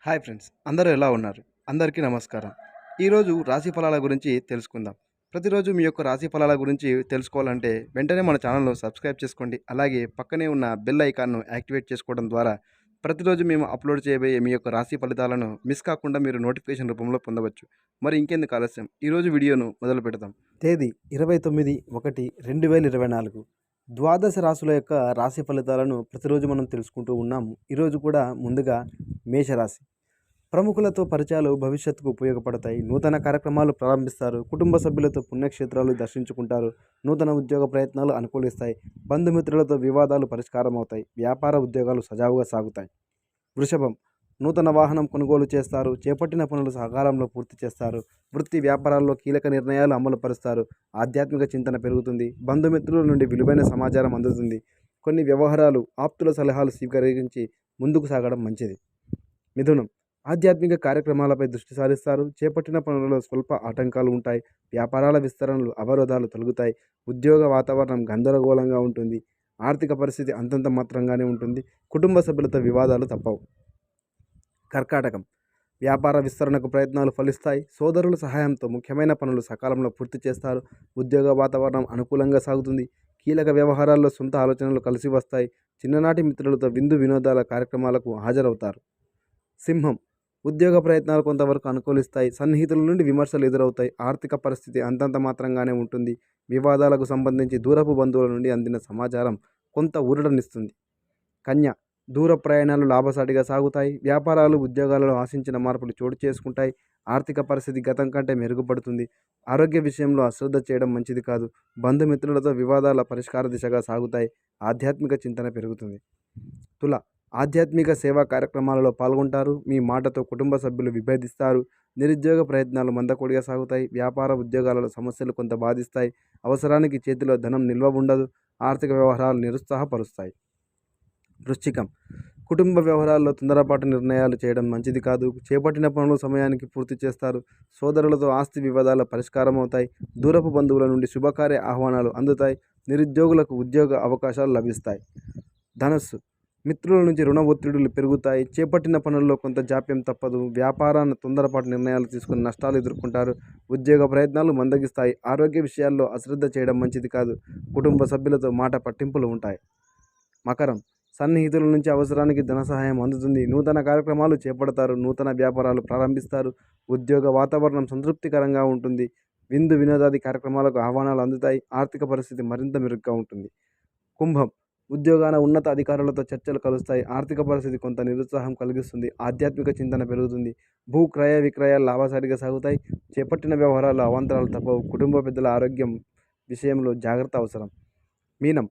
Hi friends, అందరూ ఎలా ఉన్నారు? అందరికీ నమస్కారం. ఈరోజు రాశి ఫలాల గురించి తెలుసుకుందాం. ప్రతిరోజు మీ యొక్క రాశి ఫలాల గురించి తెలుసుకోవాలంటే వెంటనే మన ఛానల్‌ను సబ్స్క్రైబ్ చేసుకోండి. అలాగే పక్కనే ఉన్న బెల్ ఐకాన్‌ను యాక్టివేట్ చేసుకోవడం ద్వారా ప్రతిరోజు మేము అప్లోడ్ చేయబోయే మీ యొక్క రాశి ఫలితాలను మిస్ కాకుండా మీరు నోటిఫికేషన్ రూపంలో పొందవచ్చు. మరి ఇంకెందుకు ఆలస్యం, ఈరోజు వీడియోను మొదలుపెడదాం. తేదీ 29/1/2024. ద్వాదశ రాశుల యొక్క రాశి ఫలితాలను ప్రతిరోజు మనం తెలుసుకుంటూ ఉన్నాము. ఈరోజు కూడా ముందుగా మేషరాశి. ప్రముఖులతో పరిచయాలు భవిష్యత్తుకు ఉపయోగపడతాయి. నూతన కార్యక్రమాలు ప్రారంభిస్తారు. కుటుంబ సభ్యులతో పుణ్యక్షేత్రాలు దర్శించుకుంటారు. నూతన ఉద్యోగ ప్రయత్నాలు అనుకూలిస్తాయి. బంధుమిత్రులతో వివాదాలు పరిష్కారం అవుతాయి. వ్యాపార ఉద్యోగాలు సజావుగా సాగుతాయి. వృషభం. నూతన వాహనం కొనుగోలు చేస్తారు. చేపట్టిన పనులు సకాలంలో పూర్తి చేస్తారు. వృత్తి వ్యాపారాల్లో కీలక నిర్ణయాలు అమలు పరుస్తారు. ఆధ్యాత్మిక చింతన పెరుగుతుంది. బంధుమిత్రుల నుండి విలువైన సమాచారం అందుతుంది. కొన్ని వ్యవహారాలు ఆప్తుల సలహాలు స్వీకరించి ముందుకు సాగడం మంచిది. మిథునం. ఆధ్యాత్మిక కార్యక్రమాలపై దృష్టి సారిస్తారు. చేపట్టిన పనులలో స్వల్ప ఆటంకాలు ఉంటాయి. వ్యాపారాల విస్తరణలు అవరోధాలు తొలగుతాయి. ఉద్యోగ వాతావరణం గందరగోళంగా ఉంటుంది. ఆర్థిక పరిస్థితి అంతంత మాత్రంగానే ఉంటుంది. కుటుంబ సభ్యులతో వివాదాలు తప్పవు. కర్కాటకం. వ్యాపార విస్తరణకు ప్రయత్నాలు ఫలిస్తాయి. సోదరుల సహాయంతో ముఖ్యమైన పనులు సకాలంలో పూర్తి చేస్తారు. ఉద్యోగ వాతావరణం అనుకూలంగా సాగుతుంది. కీలక వ్యవహారాల్లో సొంత ఆలోచనలు కలిసి వస్తాయి. చిన్ననాటి మిత్రులతో విందు వినోదాల కార్యక్రమాలకు హాజరవుతారు. సింహం. ఉద్యోగ ప్రయత్నాలు కొంతవరకు అనుకూలిస్తాయి. సన్నిహితుల నుండి విమర్శలు ఎదురవుతాయి. ఆర్థిక పరిస్థితి అంతంత మాత్రంగానే ఉంటుంది. వివాదాలకు సంబంధించి దూరపు బంధువుల నుండి అందిన సమాచారం కొంత ఊరటనిస్తుంది. కన్య. దూర ప్రయాణాలు లాభసాటిగా సాగుతాయి. వ్యాపారాలు ఉద్యోగాలలో ఆశించిన మార్పులు చోటు చేసుకుంటాయి. ఆర్థిక పరిస్థితి గతం కంటే మెరుగుపడుతుంది. ఆరోగ్య విషయంలో అశ్రద్ధ చేయడం మంచిది కాదు. బంధుమిత్రులతో వివాదాల పరిష్కార దిశగా సాగుతాయి. ఆధ్యాత్మిక చింతన పెరుగుతుంది. తుల. ఆధ్యాత్మిక సేవా కార్యక్రమాలలో పాల్గొంటారు. మీ మాటతో కుటుంబ సభ్యులు విభేదిస్తారు. నిరుద్యోగ ప్రయత్నాలు మందకొడిగా సాగుతాయి. వ్యాపార ఉద్యోగాలలో సమస్యలు కొంత బాధిస్తాయి. అవసరానికి చేతిలో ధనం నిల్వ ఉండదు. ఆర్థిక వ్యవహారాలు నిరుత్సాహపరుస్తాయి. వృశ్చికం. కుటుంబ వ్యవహారాల్లో తొందరపాటు నిర్ణయాలు చేయడం మంచిది కాదు. చేపట్టిన పనులు సమయానికి పూర్తి చేస్తారు. సోదరులతో ఆస్తి వివాదాల పరిష్కారం అవుతాయి. దూరపు బంధువుల నుండి శుభకార్య ఆహ్వానాలు అందుతాయి. నిరుద్యోగులకు ఉద్యోగ అవకాశాలు లభిస్తాయి. ధనస్సు. మిత్రుల నుంచి రుణ ఒత్తిడులు పెరుగుతాయి. చేపట్టిన పనుల్లో కొంత జాప్యం తప్పదు. వ్యాపారాన్ని తొందరపాటు నిర్ణయాలు తీసుకుని నష్టాలు ఎదుర్కొంటారు. ఉద్యోగ ప్రయత్నాలు మందగిస్తాయి. ఆరోగ్య విషయాల్లో అశ్రద్ధ చేయడం మంచిది కాదు. కుటుంబ సభ్యులతో మాట పట్టింపులు ఉంటాయి. మకరం. సన్నిహితుల నుంచి అవసరానికి ధన సహాయం అందుతుంది. నూతన కార్యక్రమాలు చేపడతారు. నూతన వ్యాపారాలు ప్రారంభిస్తారు. ఉద్యోగ వాతావరణం సంతృప్తికరంగా ఉంటుంది. విందు వినోదాది కార్యక్రమాలకు ఆహ్వానాలు అందుతాయి. ఆర్థిక పరిస్థితి మరింత మెరుగ్గా ఉంటుంది. కుంభం. ఉద్యోగాన ఉన్నత అధికారులతో చర్చలు కలుస్తాయి. ఆర్థిక పరిస్థితి కొంత నిరుత్సాహం కలిగిస్తుంది. ఆధ్యాత్మిక చింతన పెరుగుతుంది. భూ క్రయ విక్రయాలు లాభసాటిగా సాగుతాయి. చేపట్టిన వ్యవహారాలు అవాంతరాలు తప్పవు. కుటుంబ పెద్దల ఆరోగ్యం విషయంలో జాగ్రత్త అవసరం. మీనం.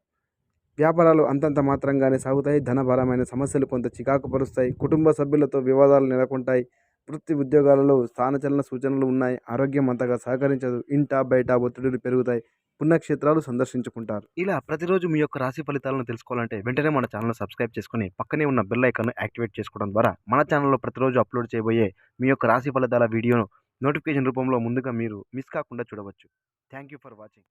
వ్యాపారాలు అంతంత మాత్రంగానే సాగుతాయి. ధనపరమైన సమస్యలు కొంత చికాకు పరుస్తాయి. కుటుంబ సభ్యులతో వివాదాలు నెలకొంటాయి. వృత్తి ఉద్యోగాలలో స్థానచలన సూచనలు ఉన్నాయి. ఆరోగ్యం అంతగా సహకరించదు. ఇంట బయట ఒత్తిడులు పెరుగుతాయి. పుణ్యక్షేత్రాలు సందర్శించుకుంటారు. ఇలా ప్రతిరోజు మీ యొక్క రాశి ఫలితాలను తెలుసుకోవాలంటే వెంటనే మన ఛానల్ సబ్స్క్రైబ్ చేసుకుని పక్కనే ఉన్న బెల్ ఐకాన్ను యాక్టివేట్ చేసుకోవడం ద్వారా మన ఛానల్లో ప్రతిరోజు అప్లోడ్ చేయబోయే మీ యొక్క రాశి ఫలితాల వీడియోను నోటిఫికేషన్ రూపంలో ముందుగా మీరు మిస్ కాకుండా చూడవచ్చు. Thank you for watching.